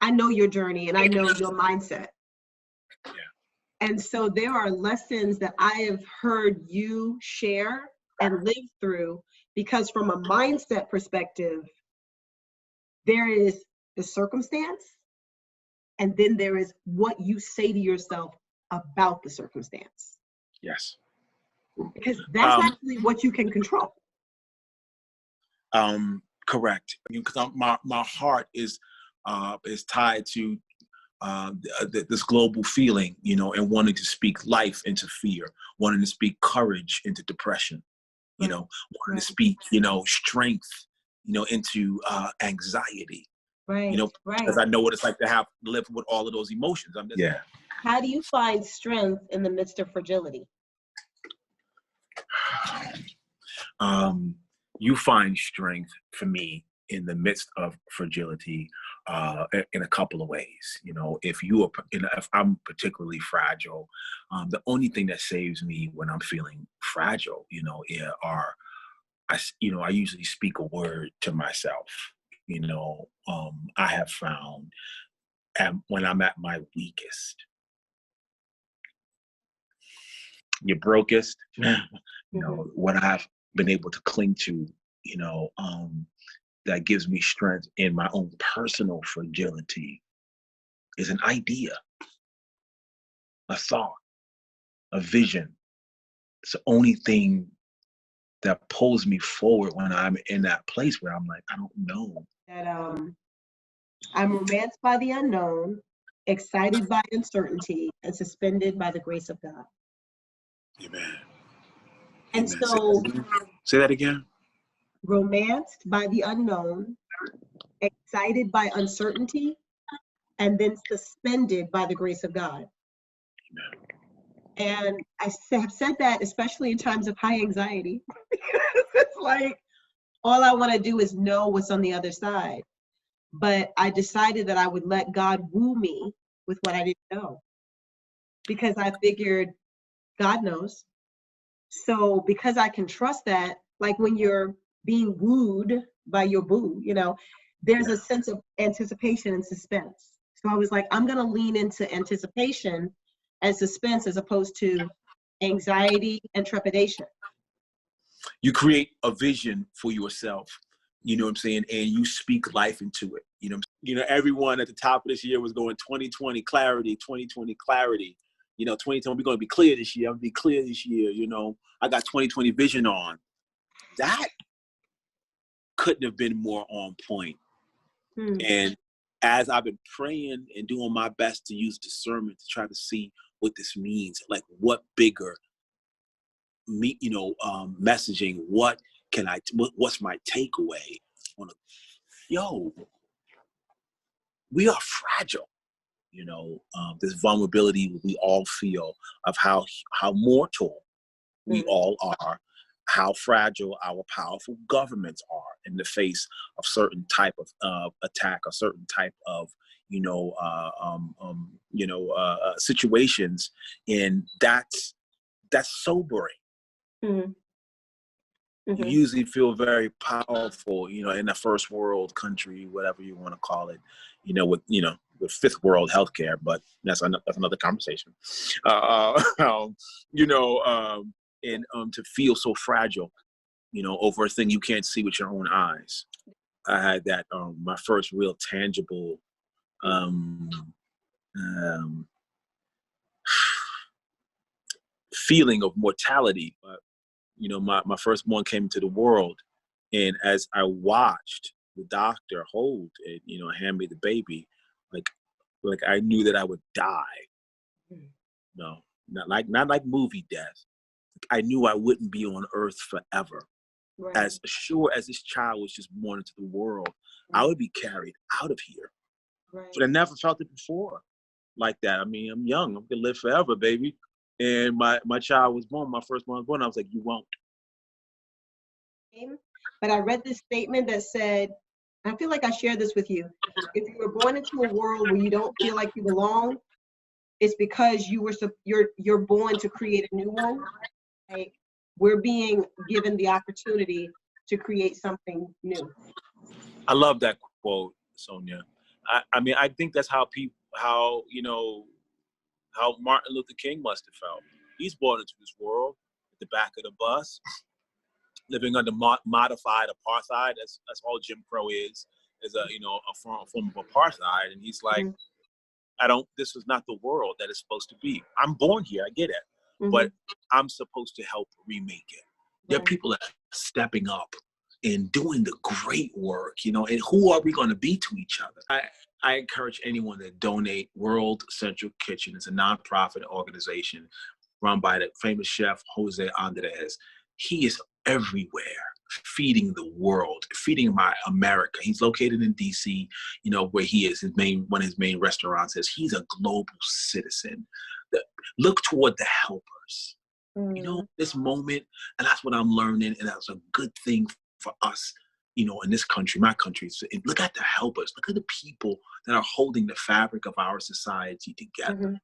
I know your journey and I know your mindset. Yeah. And so there are lessons that I have heard you share and live through, because from a mindset perspective, there is the circumstance, and then there is what you say to yourself about the circumstance. Yes. Because that's actually what you can control. Correct. Because my heart is tied to this global feeling, you know, and wanting to speak life into fear, wanting to speak courage into depression, you know, wanting to speak, you know, strength, you know, into anxiety, you know, because I know what it's like to live with all of those emotions. Yeah. How do you find strength in the midst of fragility? You find strength for me in the midst of fragility in a couple of ways. You know, if I'm particularly fragile, the only thing that saves me when I'm feeling fragile, you know, I usually speak a word to myself. You know, I have found when I'm at my weakest, your brokest, you know, what I've been able to cling to, you know, that gives me strength in my own personal fragility is an idea, a thought, a vision. It's the only thing that pulls me forward when I'm in that place where I'm like, I don't know. That I'm romanced by the unknown, excited by uncertainty, and suspended by the grace of God. Amen. And Amen. so, say that again. Romanced by the unknown, excited by uncertainty, and then suspended by the grace of God. Amen. And I have said that especially in times of high anxiety. It's like, all I want to do is know what's on the other side. But I decided that I would let God woo me with what I didn't know, because I figured God knows. So because I can trust that, like when you're being wooed by your boo, you know, there's a sense of anticipation and suspense. So I was like, I'm going to lean into anticipation and suspense as opposed to anxiety and trepidation. You create a vision for yourself, you know what I'm saying? And you speak life into it. You know, everyone at the top of this year was going 2020 clarity, 2020 clarity. You know, 2020, we're going to be clear this year. I'm going to be clear this year. You know, I got 2020 vision on. That couldn't have been more on point. And as I've been praying and doing my best to use discernment to try to see what this means, like what bigger messaging, what's my takeaway we are fragile, you know, this vulnerability we all feel of how mortal we all are, how fragile our powerful governments are in the face of certain type of attack, or certain type of situations, and that's sobering. You usually feel very powerful, you know, in a first world country, whatever you want to call it, with fifth world healthcare, but that's another conversation. And to feel so fragile, you know, over a thing you can't see with your own eyes. I had that my first real tangible feeling of mortality. You know, my firstborn came into the world, and as I watched the doctor hold it, you know, hand me the baby, like I knew that I would die. No, not like movie death. I knew I wouldn't be on earth forever. Right. As sure as this child was just born into the world, I would be carried out of here. Right. But I never felt it before like that. I mean, I'm young. I'm gonna live forever, baby. And my child was born, my firstborn was born. I was like, you won't. But I read this statement that said, I feel like I shared this with you. If you were born into a world where you don't feel like you belong, it's because you're born to create a new one. Right? We're being given the opportunity to create something new. I love that quote, Sonia. I mean, I think that's how how Martin Luther King must have felt. He's born into this world at the back of the bus, living under modified apartheid. That's all Jim Crow is a form of apartheid. And he's like, this is not the world that it's supposed to be. I'm born here, I get it, but I'm supposed to help remake it. There are people that are stepping up and doing the great work, and who are we going to be to each other? I encourage anyone to donate. World Central Kitchen is a nonprofit organization run by the famous chef Jose Andres. He is everywhere, feeding the world, feeding America. He's located in DC, where he is. One of his main restaurants is. He's a global citizen. Look toward the helpers. This moment, and that's what I'm learning, and that's a good thing for us, in this country, my country. So look at the helpers. Look at the people that are holding the fabric of our society together.